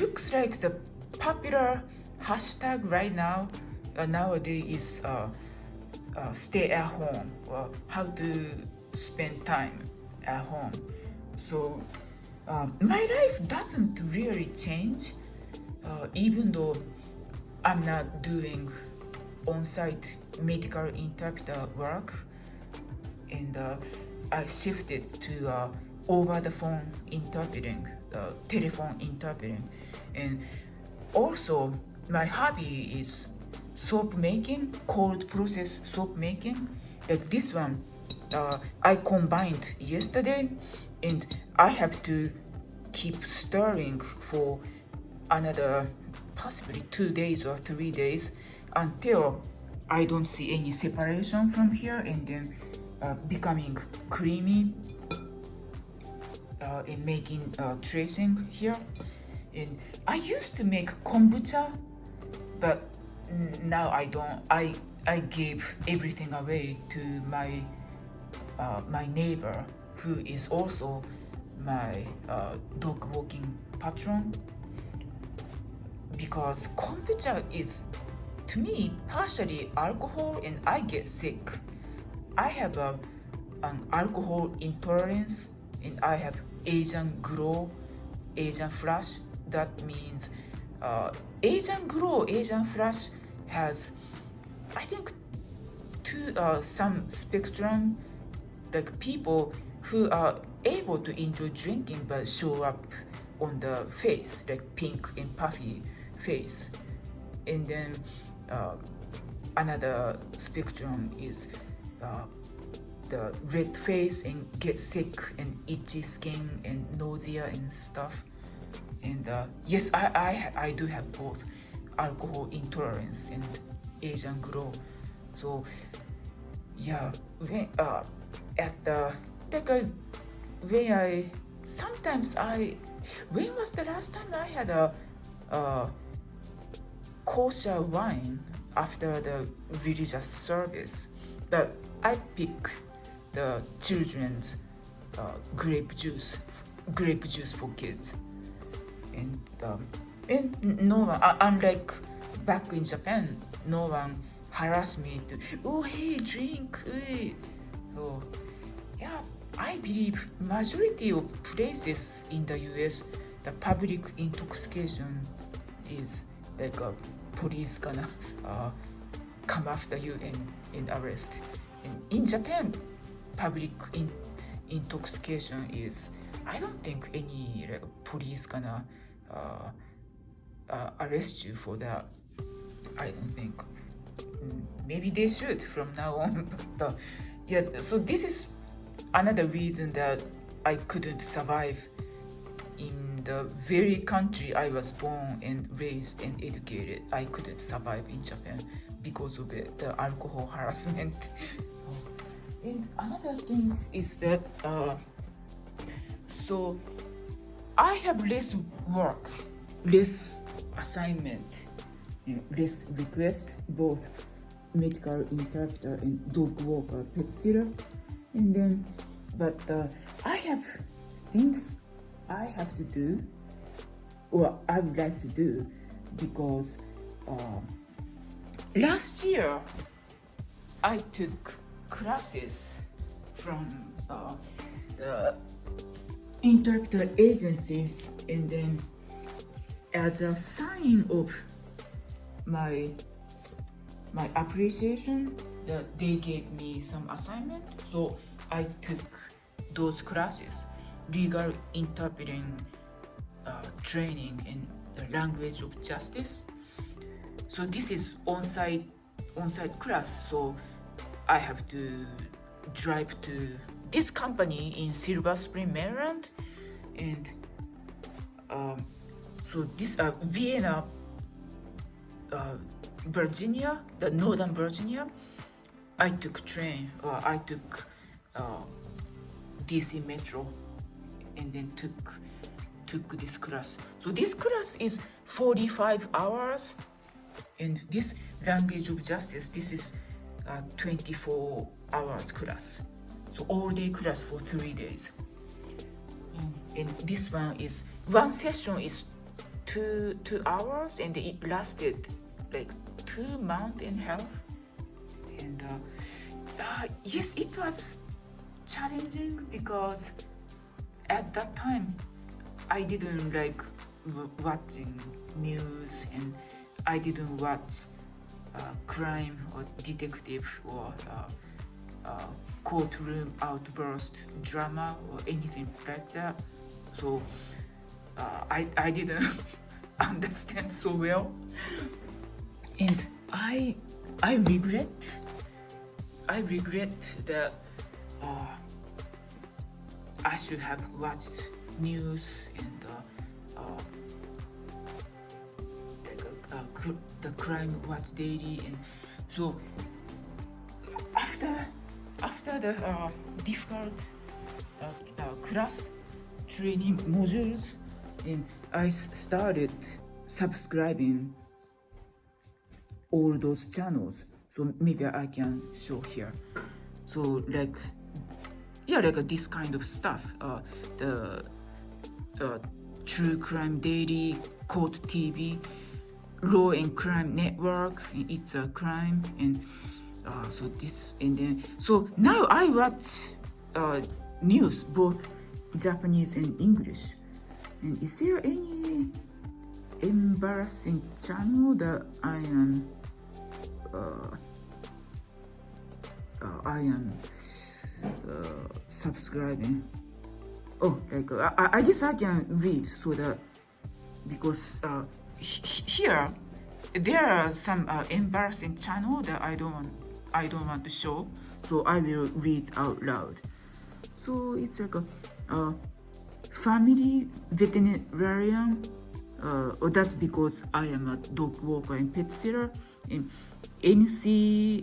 looks like the popular hashtag right now nowadays is stay at home, or how to spend time at home. So my life doesn't really change, even though I'm not doing on-site medical interpreter work, and I shifted to over-the-phone interpreting, telephone interpreting, and also my hobby is soap making, cold process soap making. Like this one, I combined yesterday, and I have to keep stirring for another possibly 2 days or 3 days until I don't see any separation from here, and then becoming creamy and making tracing here. And I used to make kombucha, but now I don't. I gave everything away to my neighbor, who is also my dog walking patron, because kombucha is, to me, partially alcohol, and I get sick. I have an alcohol intolerance, and I have Asian glow, Asian flush. That means Asian glow, Asian flush has, I think, some spectrum, like people who are able to enjoy drinking but show up on the face, like pink and puffy face. And then another spectrum is the red face and get sick and itchy skin and nausea and stuff. And yes, I do have both alcohol intolerance and Asian glow. So yeah, when at the when I sometimes when was the last time I had a kosher wine after the religious service? But I pick the children's grape juice for kids, and no one, unlike back in Japan, no one harassed me to, oh hey, drink. So yeah, I believe majority of places in the US, the public intoxication is like a police gonna come after you and arrest. And in Japan, public intoxication is, I don't think any like police gonna arrest you for that. I don't think. Maybe they should from now on. But yeah, so this is another reason that I couldn't survive in the very country I was born and raised and educated. I couldn't survive in Japan because of the alcohol harassment. And another thing is that so I have less work, less assignment, less request, both medical interpreter and dog walker, pet sitter. And then, but I have things I have to do, or I would like to do, because last year I took classes from the interpreter agency, and then as a sign of my appreciation that they gave me some assignment, so I took those classes, legal interpreting training in the language of justice. So this is on-site class, so I have to drive to this company in Silver Spring, Maryland, and so this Vienna, Virginia, the Northern Virginia. I took train, I took DC Metro, and then took this class. So this class is 45 hours, and this language of justice, this is 24 hours class. So all day class for 3 days. And this one session is two hours, and it lasted like 2 months and a half. And yes, it was challenging because at that time I didn't like watching news, and I didn't watch crime or detective or courtroom outburst drama or anything like that. So I didn't understand so well, and I regret that I should have watched news and the crime watch daily. And so after the difficult class training modules, and I started subscribing all those channels. So maybe I can show here. So like this kind of stuff, the True Crime Daily, Court TV, Law and Crime Network, It's a Crime, and so this, and then so now I watch news both Japanese and English. And is there any embarrassing channel that I am subscribing? Oh, like I guess I can read, so that because here there are some embarrassing channel that I don't want to show, so I will read out loud. So it's like a family veterinarian. That's because I am a dog walker and pet sitter. And NCIHC,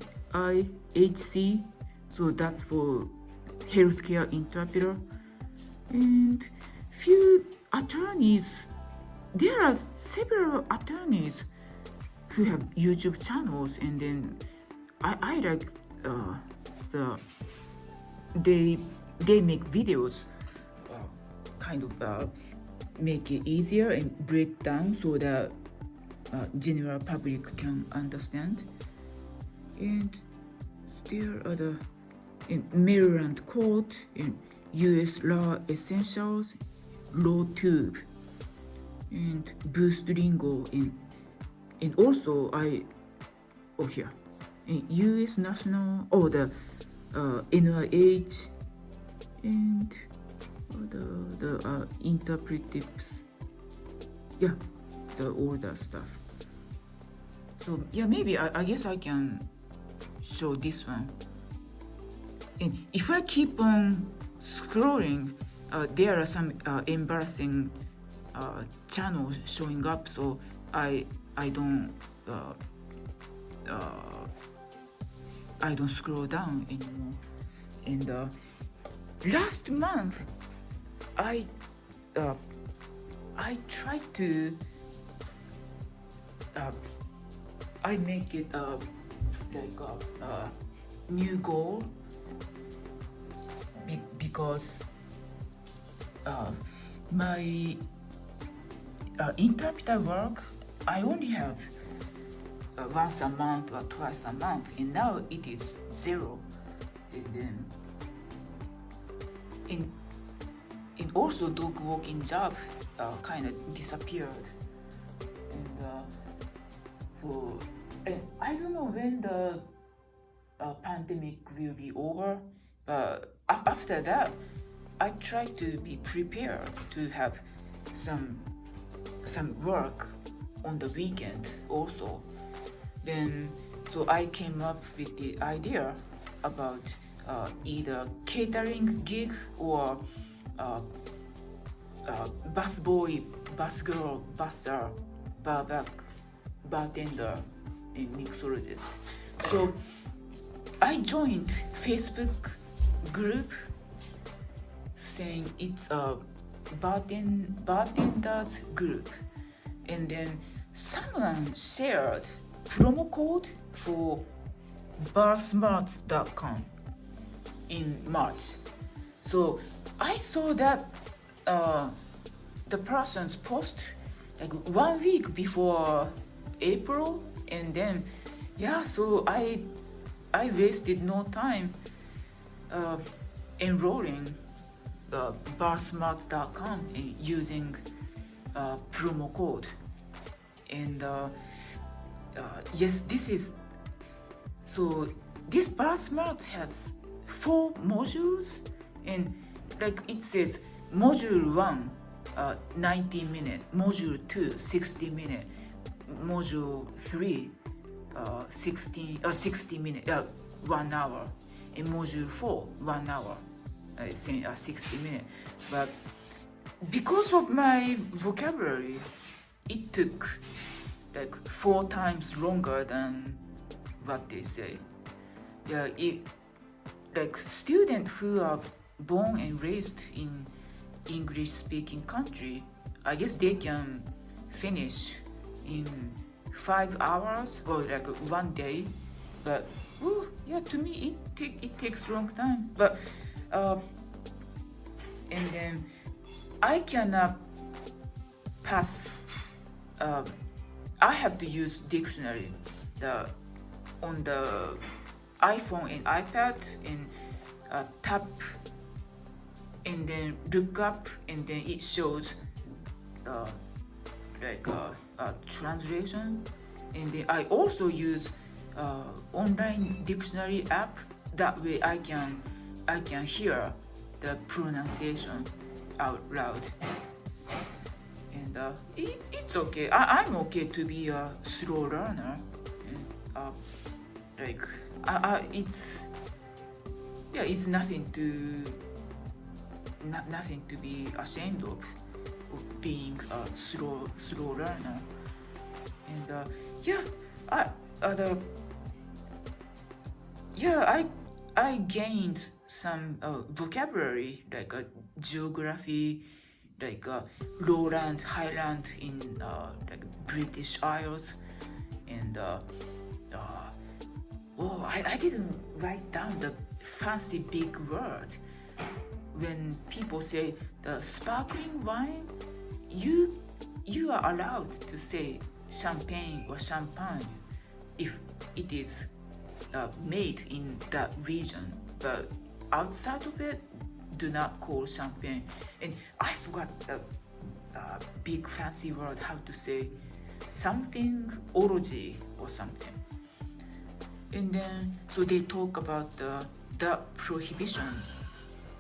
so that's for healthcare interpreter. And few attorneys, there are several attorneys who have YouTube channels, and then I like they make videos, kind of make it easier and break down so that general public can understand. And there are the in Maryland Court, in U.S. Law Essentials, Law Tube, and Boost Lingo, and also here in U.S. National, the NIH, and the interpretives, all that stuff. So maybe I guess I can show this one. And if I keep on scrolling, there are some embarrassing channels showing up, so I don't scroll down anymore. And last month I tried to I make it like a new goal, because my interpreter work, I only have once a month or twice a month, and now it is 0. And then and also dog walking job kind of disappeared. And so I don't know when the pandemic will be over, but after that I try to be prepared to have some work on the weekend also. Then so I came up with the idea about either catering gig or busboy, busgirl, busser, barback, bartender, and mixologist. So I joined Facebook group saying it's a bartenders group, and then someone shared promo code for barsmart.com in March. So I saw that the person's post, like 1 week before April, and then so I wasted no time enrolling barsmart.com and using promo code. And yes, this barsmart has 4 modules, and like it says module 1 90 minutes, module 2 60 minutes, module 3 60 minutes, 1 hour, and module 4 1 hour, 60 minutes. But because of my vocabulary, it took like 4 times longer than what they say. Like students who are born and raised in English-speaking country, I guess they can finish in 5 hours or like 1 day. But to me it takes long time. But and then I cannot pass. I have to use dictionary on the iPhone and iPad, and tap and then look up, and then it shows like a translation. And then I also use online dictionary app. That way I can hear the pronunciation out loud. And it's okay. I'm okay to be a slow learner. And, like it's nothing to be ashamed of being a slow learner. And I gained some vocabulary, like geography, like lowland, highland in like British Isles. And I didn't write down the fancy big word. When people say the sparkling wine, you are allowed to say champagne or champagne if it is made in that region, but outside of it, do not call champagne. And I forgot the big fancy word, how to say something ology or something. And then so they talk about the prohibition.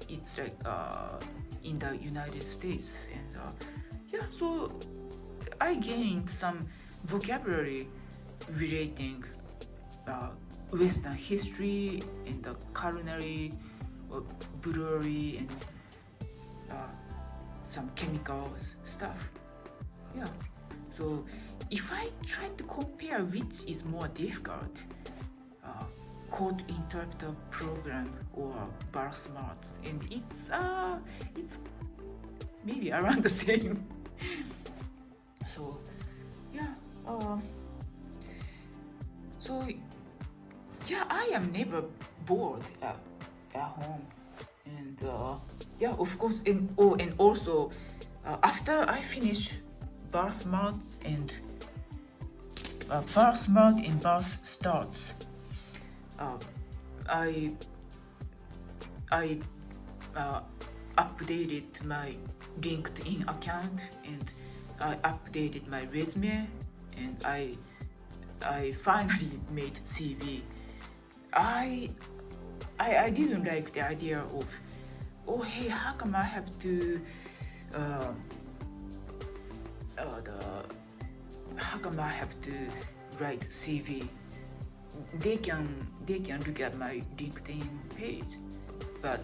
It's like in the United States. And so I gained some vocabulary relating Western history and the culinary or brewery and some chemical stuff. So if I try to compare which is more difficult, code interpreter program or barsmart, and it's maybe around the same. So I am never bored at home. And of course, and also after I finish barsmart and bars starts, I updated my LinkedIn account, and I updated my resume, and I finally made CV. I didn't like the idea of hey, how come I have to how come I have to write CV? They can look at my LinkedIn page, but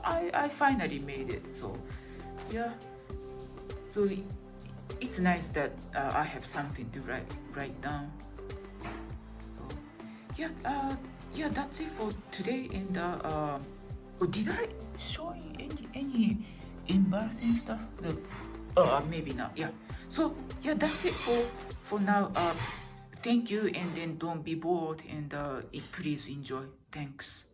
I finally made it. So so it's nice that I have something to write down. So that's it for today. And did I show any embarrassing stuff? Maybe not. So that's it for now. Thank you, and then don't be bored, and please enjoy. Thanks.